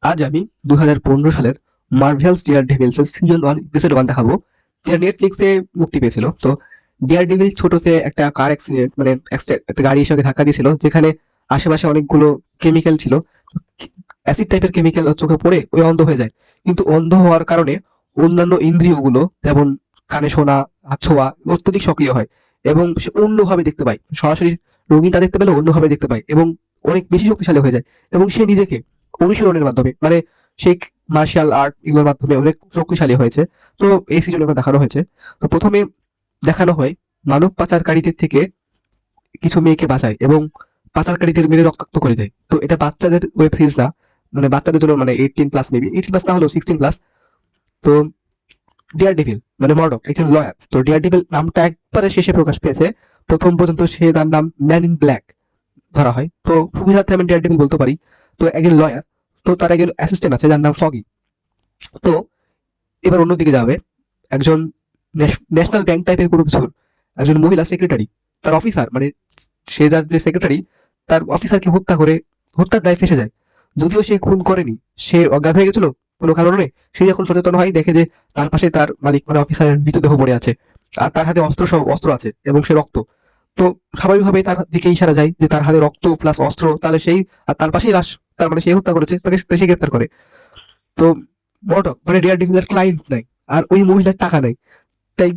আজ আমি 2015 সালের Marvel's dare devils season 1 episode 1 দেখাবো, যেটা নেটফ্লিক্সে মুক্তি পেয়েছিল। তো ডিয়ার ডেভিল ছোটতে একটা কার অ্যাক্সিডেন্ট, মানে একটা গাড়ি এসে ওকে ধাক্কা দিয়েছিল, যেখানে আশেপাশে অনেকগুলো কেমিক্যাল ছিল, অ্যাসিড টাইপের কেমিক্যাল চোখে পড়ে ওই অন্ধ হয়ে যায়। কিন্তু অন্ধ হওয়ার কারণে অন্যান্য ইন্দ্রিয়গুলো, যেমন কানে শোনা, হাত ছোঁয়া, অত্যধিক সক্রিয় হয় এবং সে অন্যভাবে দেখতে পায়। সরাসরি রঙিনটা দেখতে পেলে অন্যভাবে দেখতে পায় এবং অনেক বেশি শক্তিশালী হয়ে যায়। এবং সে নিজেকে অনুশীলনের মাধ্যমে, মানে সেই মার্শাল আর্ট এগুলোর মাধ্যমে অনেক শক্তিশালী হয়েছে। তো এই সিজনে দেখানো হয়েছে। তো প্রথমে দেখানো হয় মানব পাচারকারীদের থেকে কিছু মেয়েকে বাঁচায় এবং পাচারকারীদের মেরে রক্তাক্ত করে দেয়। তো এটা বাচ্চাদের ওয়েব সিরিজ না, মানে বাচ্চাদের জন্য, মানে 18+, মেবি 18+ না হলেও 16+। তো ডিয়ার ডেভিল মানে মর্ডক একজন লয়ার। তো ডিয়ার ডেভিল নামটা একবারে শেষে প্রকাশ পেয়েছে। প্রথম পর্যন্ত সে তার নাম ম্যান ইন ব্ল্যাক ধরা হয়। তো সুবিধার্থে আমি ডিয়ার ডেভিল বলতে পারি। তো একজন লয়ার, তো তার একজন অ্যাসিস্ট্যান্ট আছে যার নাম ফগি। তো এবার অন্যদিকে যাবে একজন ন্যাশনাল ব্যাংক টাইপের কোনো কিছুর একজন মহিলা সেক্রেটারি, তার অফিসার, মানে সে যার যে সেক্রেটারি, তার অফিসারকে হত্যা করে হত্যার দায় ফেসে যায়। যদিও সে খুন করেনি, সে অজ্ঞান হয়ে গেছিল কোনো কারণে। সে যখন সচেতন হয়, দেখে যে তার পাশে তার মালিক, মানে অফিসারের মৃতদেহ পড়ে আছে, আর তার হাতে অস্ত্র আছে এবং সে রক্ত। তো স্বাভাবিকভাবেই তার দিকে ইশারা যায় যে তার হাতে রক্ত প্লাস অস্ত্র, তাহলে সেই, আর তার পাশেই লাশ, তার মানে সে হত্যা করেছে, তাকে সে গ্রেপ্তার করে। তো মর্ডক মানে ডিয়ার ডেভিলের ক্লায়েন্ট নাই, আর ওই মহিলার টাকা নাই। তাই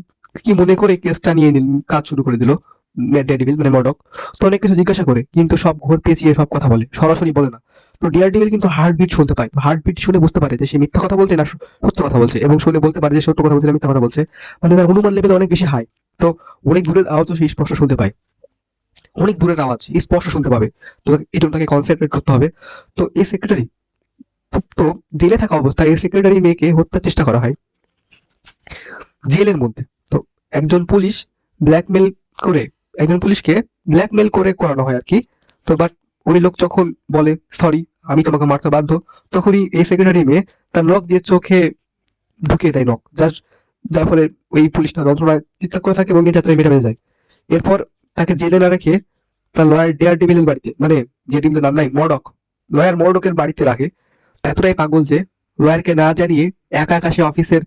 কি মনে করে কেসটা নিয়ে কাজ শুরু করে দিল ডিয়ার ডেভিল মানে মর্ডক। তো অনেক কিছু জিজ্ঞাসা করে, কিন্তু সব ঘোর পেঁচিয়ে সব কথা বলে, সরাসরি বলে না। তো ডিয়ার ডেভিল কিন্তু হার্টবিট শুনতে পায়। তো হার্টবিট শুনে বুঝতে পারে যে সে মিথ্যা কথা বলছে না সত্য কথা বলছে, এবং শুনে বলতে পারে যে সত্য কথা বলছে না মিথ্যা কথা বলছে। মানে তার অনুমান লেভেল অনেক বেশি হাই। তো অনেক দূরের আওয়াজও সে স্পষ্ট শুনতে পায়, অনেক দূরের আওয়াজ স্পষ্ট শুনতে পাবে। তো এটা তাকে কনসেন্ট্রেট করতে হবে। তো এই সেক্রেটারি, তো জেলে থাকা অবস্থায় এই সেক্রেটারি মেয়েকে হত্যার চেষ্টা করা হয় জেলের মধ্যে। তো একজন পুলিশ ব্ল্যাকমেল করে, একজন পুলিশকে ব্ল্যাকমেল করে করানো হয় আর কি। তো বাট ওই লোক যখন বলে সরি, আমি তোমাকে মারতে বাধ্য, তখনই এই সেক্রেটারি মেয়ে তার নখ দিয়ে চোখে ঢুকিয়ে দেয় নখ, যার যার ফলে ওই পুলিশটা যন্ত্রণায় চিৎকার করে থাকে এবং এই যাত্রায় মেটা বেঁচে যায়। এরপর তাকে জেলে না রেখে তার লয়ার ডেয়ার ডেভিলের বাড়িতে, মানে ডেয়ার ডেভিলের নাম নাই, মর্ডক, লয়ার মর্ডকের বাড়িতে রাখে। এতটাই পাগল যে লয়ারকে না জানিয়ে একা একা সে অফিসের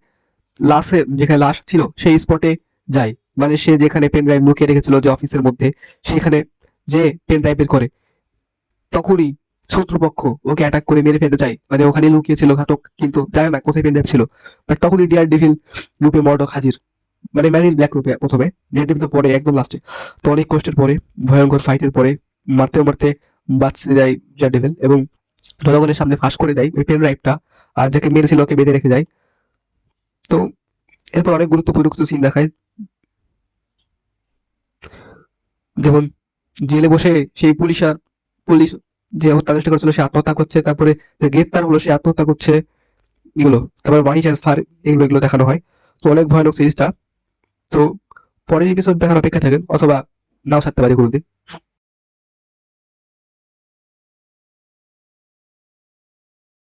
লাশের যেখানে লাশ ছিল সেই স্পটে যায়। মানে সে যেখানে পেন ড্রাইভ লুকিয়ে রেখেছিল যে অফিসের মধ্যে, সেখানে যে পেন ড্রাইভ বের করে, তখনই শত্রুপক্ষ ওকে অ্যাটাক করে মেরে ফেলতে চায়। মানে ওখানে লুকিয়ে ছিল ঘাতক, কিন্তু জানে না কোথায় পেন ড্রাইভ ছিল। বাট তখনই ডিয়ার ডেভিল রূপে মর্ডক হাজির, মানে ম্যান ইন ব্ল্যাক রূপে প্রথমে, ডিয়ার ডেভিল তো পরে একদম লাস্টে। তো অনেক কষ্টের পরে, ভয়ঙ্কর ফাইটের পরে, মারতে মারতে বাঁচতে যায় ডিয়ার ডেভিল এবং জনগণের সামনে ফাঁস করে দেয় ওই পেন ড্রাইভটা, আর যাকে মেরেছিল ওকে বেঁধে রেখে যায়। তো এরপর অনেক গুরুত্বপূর্ণ কিছু সিন দেখায়, যেমন জেলে বসে সেই পুলিশ যে হত্যা চেষ্টা করেছিল সে আত্মহত্যা করছে, তারপরে যে গ্রেপ্তার হলো সে আত্মহত্যা করছে, এগুলো, তারপর মানি ট্রান্সফার, এগুলো এগুলো দেখানো হয়। তো অনেক ভয়ানক সিরিজটা। তো পরের এপিসোড দেখার অপেক্ষা থাকেন, অথবা নাও ছাড়তে পারি কোনোদিন।